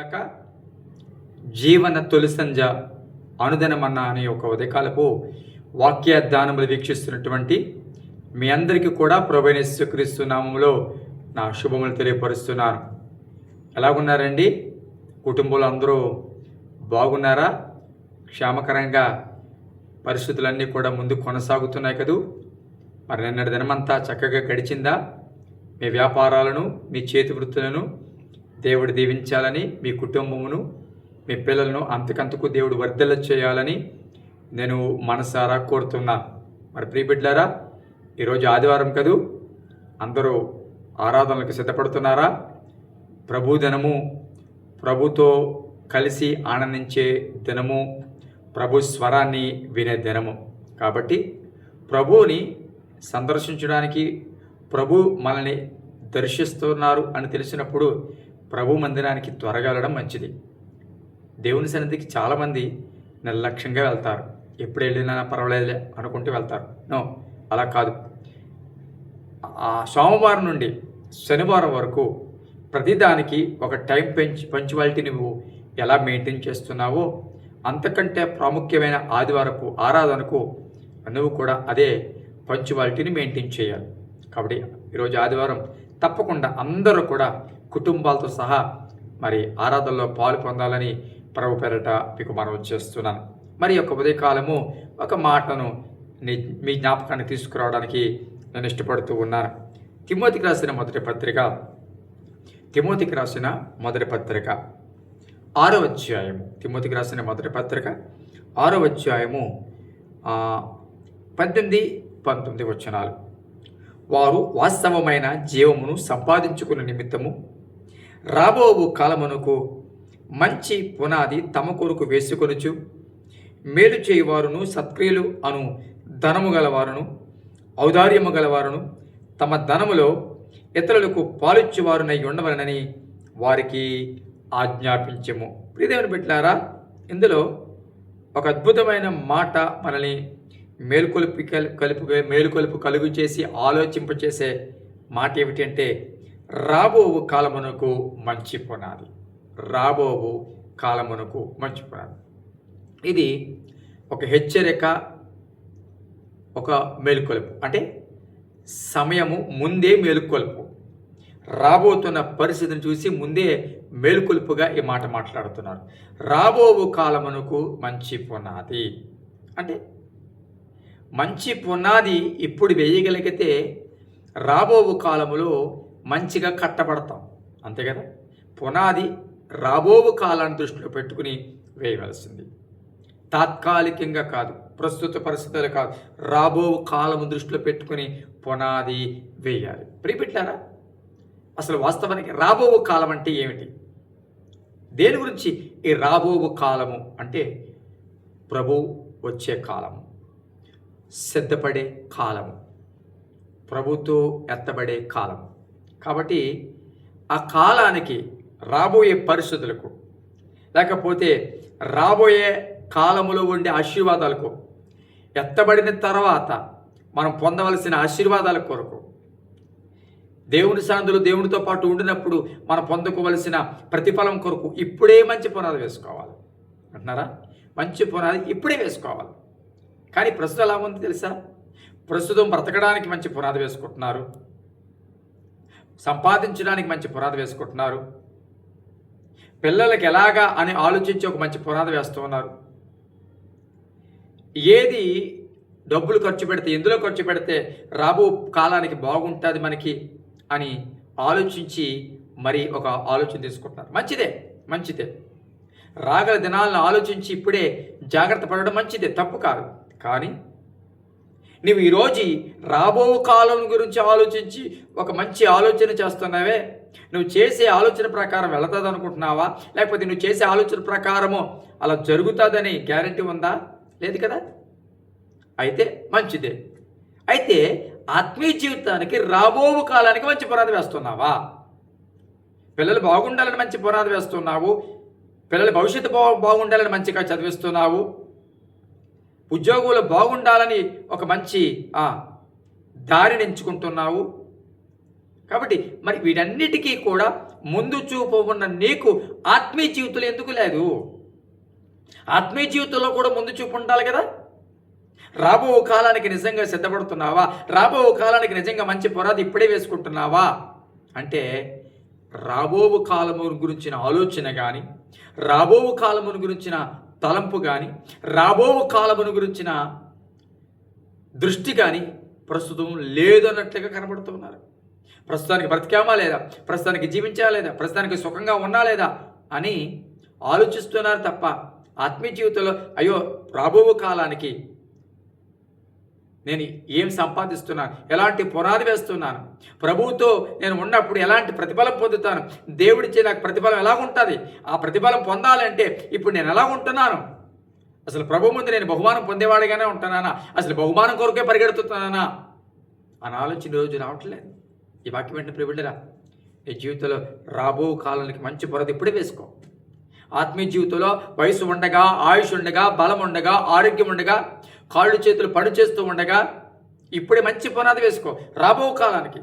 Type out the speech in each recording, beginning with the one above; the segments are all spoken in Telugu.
గాక. జీవన తొలి సంధ్య అనుదినమన్నా అనే ఒక ఉదయకాలపు వాక్య ధ్యానములు వీక్షిస్తున్నటువంటి మీ అందరికీ కూడా ప్రభువైన యేసుక్రీస్తు నామములో నా శుభములు తెలియపరుస్తున్నాను. ఎలాగున్నారండి? కుటుంబంలో అందరూ బాగున్నారా? క్షేమకరంగా పరిస్థితులన్నీ కూడా ముందు కొనసాగుతున్నాయి కదూ. మరి నిన్నటి దినమంతా చక్కగా గడిచిందా? మీ వ్యాపారాలను, మీ చేతి వృత్తులను దేవుడు దీవించాలని, మీ కుటుంబమును, మీ పిల్లలను అంతకంతకు దేవుడు వర్ధిల్ల చేయాలని నేను మనసారా కోరుతున్నాను. మరి ప్రియబిడ్డలారా, ఈరోజు ఆదివారం కదూ, అందరూ ఆరాధనలకు సిద్ధపడుతున్నారా? ప్రభు దినము, ప్రభుతో కలిసి ఆనందించే దినము, ప్రభు స్వరాన్ని వినే దినము. కాబట్టి ప్రభువుని సందర్శించడానికి, ప్రభు మనల్ని దర్శిస్తున్నారు అని తెలిసినప్పుడు ప్రభు మందిరానికి త్వరగా వెళ్ళడం మంచిది. దేవుని సన్నిధికి చాలామంది నిర్లక్ష్యంగా వెళ్తారు. ఎప్పుడు వెళ్ళినా పర్వాలేదులే అనుకుంటూ వెళ్తారు. నో, అలా కాదు. సోమవారం నుండి శనివారం వరకు ప్రతిదానికి ఒక టైం పంచువాలిటీ నువ్వు ఎలా మెయింటైన్ చేస్తున్నావో, అంతకంటే ప్రాముఖ్యమైన ఆదివారపు ఆరాధనకు నువ్వు కూడా అదే పంచువాలిటీని మెయింటైన్ చేయాలి. కాబట్టి ఈరోజు ఆదివారం తప్పకుండా అందరూ కూడా కుటుంబాలతో సహా మరి ఆరాధనలో పాలు పొందాలని ప్రభు పేరట మీకు మనవి చేస్తున్నాను. మరి యొక్క ఉదయకాలము ఒక మాటను మీ జ్ఞాపకాన్ని తీసుకురావడానికి నేను ఇష్టపడుతూ ఉన్నాను. తిమోతికి రాసిన మొదటి పత్రిక 6వ అధ్యాయము. తిమోతికి రాసిన మొదటి పత్రిక 6వ అధ్యాయము 18-19 వచనాలు. వారు వాస్తవమైన జీవమును సంపాదించుకునే నిమిత్తము రాబోవు కాలమునకు మంచి పునాది తమ కొరకు వేసుకొనుచు, మేలు చేయువారును, సత్క్రియలు అను ధనము గలవారును, ఔదార్యము గలవారును, తమ ధనములో ఇతరులకు పాలిచ్చువారునై ఉండవలనని వారికి ఆజ్ఞాపించము. ప్రియదేవుని బిడ్డలారా, ఇందులో ఒక అద్భుతమైన మాట మనల్ని మేలుకొలుపు కలుగు చేసి ఆలోచింపచేసే మాట ఏమిటంటే, రాబోవు కాలమునకు మంచి పునాది. రాబోవు కాలమునకు మంచి పునాది. ఇది ఒక హెచ్చరిక, ఒక మేలుకొలుపు. అంటే సమయము ముందే మేలుకొలుపు. రాబోతున్న పరిస్థితిని చూసి ముందే మేలుకొలుపుగా ఈ మాట మాట్లాడుతున్నారు. రాబోవు కాలమునకు మంచి పునాది అంటే, మంచి పునాది ఇప్పుడు వేయగలిగితే రాబోవు కాలములో మంచిగా కట్టబడతాం. అంతే కదా. పునాది రాబోవు కాలాన్ని దృష్టిలో పెట్టుకుని వేయవలసింది. తాత్కాలికంగా కాదు, ప్రస్తుత పరిస్థితులు కాదు, రాబోవు కాలము దృష్టిలో పెట్టుకుని పునాది వేయాలి. ప్రియబిడ్డలారా, అసలు వాస్తవానికి రాబోవు కాలం అంటే ఏమిటి? దేని గురించి ఈ రాబోవు కాలము అంటే? ప్రభు వచ్చే కాలము, సిద్ధపడే కాలము, ప్రభుతో ఎత్తబడే కాలం. కాబట్టి ఆ కాలానికి, రాబోయే పరిస్థితులకు, లేకపోతే రాబోయే కాలములో ఉండే ఆశీర్వాదాలకు, ఎత్తబడిన తర్వాత మనం పొందవలసిన ఆశీర్వాదాల కొరకు, దేవుని సన్నిధిలో దేవునితో పాటు ఉండినప్పుడు మనం పొందుకోవలసిన ప్రతిఫలం కొరకు ఇప్పుడే మంచి పునాది వేసుకోవాలి అంటున్నారా? మంచి పునాది ఇప్పుడే వేసుకోవాలి. కానీ ప్రస్తుతం ఎలా ఉంది తెలుసా? ప్రస్తుతం బ్రతకడానికి మంచి పునాది వేసుకుంటున్నారు, సంపాదించడానికి మంచి పునాది వేసుకుంటున్నారు, పిల్లలకి ఎలాగా అని ఆలోచించి ఒక మంచి పునాది వేస్తూ ఉన్నారు. ఏది డబ్బులు ఖర్చు పెడితే, ఎందులో ఖర్చు పెడితే రాబో కాలానికి బాగుంటుంది మనకి అని ఆలోచించి మరి ఒక ఆలోచన తీసుకుంటున్నారు. మంచిదే. రాగల దినాలను ఆలోచించి ఇప్పుడే జాగ్రత్త పడడం మంచిదే, తప్పు కాదు. కానీ నువ్వు ఈరోజు రాబో కాలం గురించి ఆలోచించి ఒక మంచి ఆలోచన చేస్తున్నావే, నువ్వు చేసే ఆలోచన ప్రకారం వెళతాది అనుకుంటున్నావా? లేకపోతే నువ్వు చేసే ఆలోచన ప్రకారము అలా జరుగుతుందని గ్యారంటీ ఉందా? లేదు కదా. అయితే మంచిదే. అయితే ఆత్మీయ జీవితానికి, రాబో కాలానికి మంచి పునాది వేస్తున్నావా? పిల్లలు బాగుండాలని మంచి పునాది వేస్తున్నావు, పిల్లల భవిష్యత్తు బాగుండాలని మంచిగా చదివిస్తున్నావు, ఉద్యోగులు బాగుండాలని ఒక మంచి దారిని ఎంచుకుంటున్నావు. కాబట్టి మరి వీటన్నిటికీ కూడా ముందు చూపు ఉన్న నీకు ఆత్మీయ జీవితంలో ఎందుకు లేదు? ఆత్మీయ జీవితంలో కూడా ముందు చూపు ఉండాలి కదా. రాబో కాలానికి నిజంగా సిద్ధపడుతున్నావా? రాబో కాలానికి నిజంగా మంచి పునాది ఇప్పుడే వేసుకుంటున్నావా అంటే, రాబో కాలము గురించిన ఆలోచన కానీ, రాబో కాలమును గురించిన తలంపు కానీ, రాబో కాలమును గురించిన దృష్టి కానీ ప్రస్తుతం లేదన్నట్లుగా కనబడుతున్నారు. ప్రస్తుతానికి బ్రతికామా లేదా, ప్రస్తుతానికి జీవించాలా లేదా, ప్రస్తుతానికి సుఖంగా ఉన్నా లేదా అని ఆలోచిస్తున్నారు తప్ప ఆత్మీయ జీవితంలో అయ్యో రాబో కాలానికి నేను ఏం సంపాదిస్తున్నాను, ఎలాంటి పునాది వేస్తున్నాను, ప్రభువుతో నేను ఉన్నప్పుడు ఎలాంటి ప్రతిఫలం పొందుతాను, దేవుడిచ్చే నాకు ప్రతిఫలం ఎలా ఉంటుంది, ఆ ప్రతిఫలం పొందాలంటే ఇప్పుడు నేను ఎలా ఉంటున్నాను, అసలు ప్రభు ముందు నేను బహుమానం పొందేవాడిగానే ఉంటున్నానా, అసలు బహుమానం కొరకే పరిగెడుతున్నానా అని ఆలోచన రోజు రావట్లేదు. ఈ వాక్యం వెంటనే ప్రియుడిరా, నీ జీవితంలో రాబో కాలానికి మంచి పునాది ఇప్పుడే వేసుకో. ఆత్మీయ జీవితంలో వయసు ఉండగా, ఆయుష్ ఉండగా, బలం ఉండగా, ఆరోగ్యం ఉండగా, కాళ్ళు చేతులు పని చేస్తూ ఉండగా ఇప్పుడే మంచి పునాది వేసుకో. రాబో కాలానికి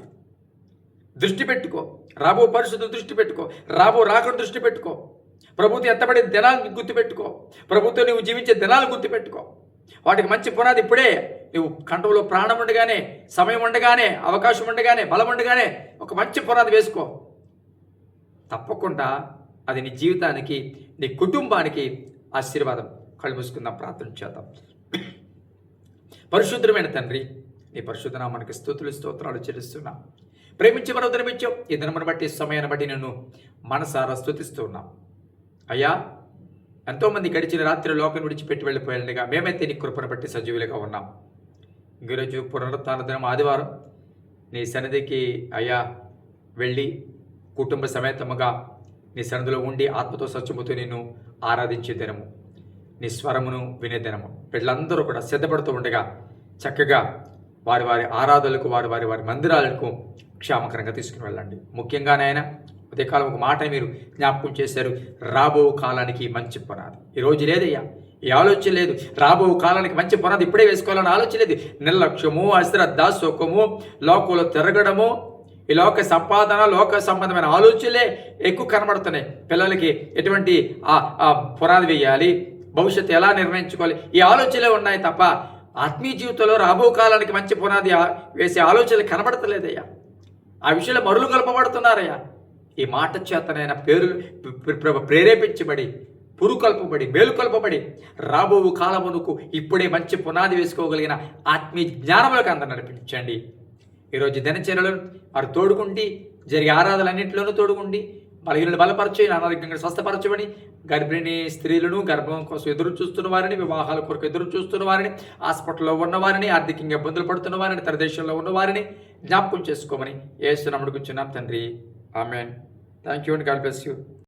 దృష్టి పెట్టుకో, రాబో పరిస్థితులు దృష్టి పెట్టుకో, రాబో రాకడ దృష్టి పెట్టుకో, ప్రభుత్వం ఎత్తబడే దినాలను గుర్తుపెట్టుకో, ప్రభుత్వం నువ్వు జీవించే దినాలు గుర్తుపెట్టుకో. వాటికి మంచి పునాది ఇప్పుడే. నువ్వు కంఠంలో ప్రాణం ఉండగానే, సమయం ఉండగానే, అవకాశం ఉండగానే, బలం ఉండగానే ఒక మంచి పునాది వేసుకో. తప్పకుండా అది నీ జీవితానికి, నీ కుటుంబానికి ఆశీర్వాదం. కళ్ళు మూసుకుందాం, ప్రార్థన చేద్దాం. పరిశుద్ధమైన తండ్రి, నీ పరిశుద్ధ నామానికి స్తుతులు స్తోత్రాలు చెల్లిస్తున్నాం. ప్రేమించి మన ఉదరమిచ్చావు. ఈ దినమును బట్టి, సమయాన్ని బట్టి నన్ను మనసారా స్తుతిస్తూ ఉన్నాం. అయ్యా, ఎంతోమంది గడిచిన రాత్రి లోకం విడిచిపెట్టి వెళ్ళిపోయాడుగా, మేమైతే నీ కృపను బట్టి సజీవులుగా ఉన్నాం. ఈరోజు పునరుత్థాన దినం ఆదివారం నీ సన్నిధికి అయ్యా వెళ్ళి కుటుంబ సమేతముగా నీ సన్నిధిలో ఉండి ఆత్మతో సత్యముతో నిన్ను ఆరాధించే దినము, నీ స్వరమును వినే దినము. వీళ్ళందరూ కూడా సిద్ధపడుతూ ఉండగా చక్కగా వారి వారి ఆరాధనలకు, వారి వారి వారి మందిరాలకు క్షేమకరంగా తీసుకుని వెళ్ళండి. ముఖ్యంగా నాయన ఉదయకాలం ఒక మాట మీరు జ్ఞాపకం చేశారు, రాబో కాలానికి మంచి పునాది. ఈరోజు లేదయ్యా, ఈ ఆలోచన లేదు. రాబో కాలానికి మంచి పునాది ఇప్పుడే వేసుకోవాలని ఆలోచన లేదు. నిర్లక్ష్యము, అశ్రద్ధ, సుఖము, లోకంలో తిరగడము, ఈ లోక సంపాదన, లోక సంబంధమైన ఆలోచనలే ఎక్కువ కనబడుతున్నాయి. పిల్లలకి ఎటువంటి పునాది వేయాలి, భవిష్యత్తు ఎలా నిర్వహించుకోవాలి, ఈ ఆలోచనలే ఉన్నాయి తప్ప ఆత్మీయ జీవితంలో రాబో కాలానికి మంచి పునాది వేసే ఆలోచనలు కనబడతలేదయ్యా. ఆ విషయంలో మరులు కలపబడుతున్నారయ్యా. ఈ మాట చేతనైనా ప్రేరేపించబడి, పురుకల్పబడి, మేలుకొల్పబడి రాబో కాలమునకు ఇప్పుడే మంచి పునాది వేసుకోగలిగిన ఆత్మీయ జ్ఞానములకు అందరూ నడిపించండి. ఈరోజు దినచర్యలను వారు తోడుకుండి, జరిగే ఆరాధనలన్నింటిలోనూ తోడుకుండి, బలహీనలు బలపరచు, అనారోగ్యంగా స్వస్థపరచమని, గర్భిణీ స్త్రీలను, గర్భం కోసం ఎదురు చూస్తున్న వారిని, వివాహాల కొరకు ఎదురు చూస్తున్న వారిని, హాస్పిటల్లో ఉన్నవారిని, ఆర్థికంగా ఇబ్బందులు పడుతున్న వారిని, ఇతర దేశంలో ఉన్న వారిని జ్ఞాపకం చేసుకోమని యేసు నామమున అడుగుచున్నాం తండ్రి. ఆమేన్. Thank you and God bless you.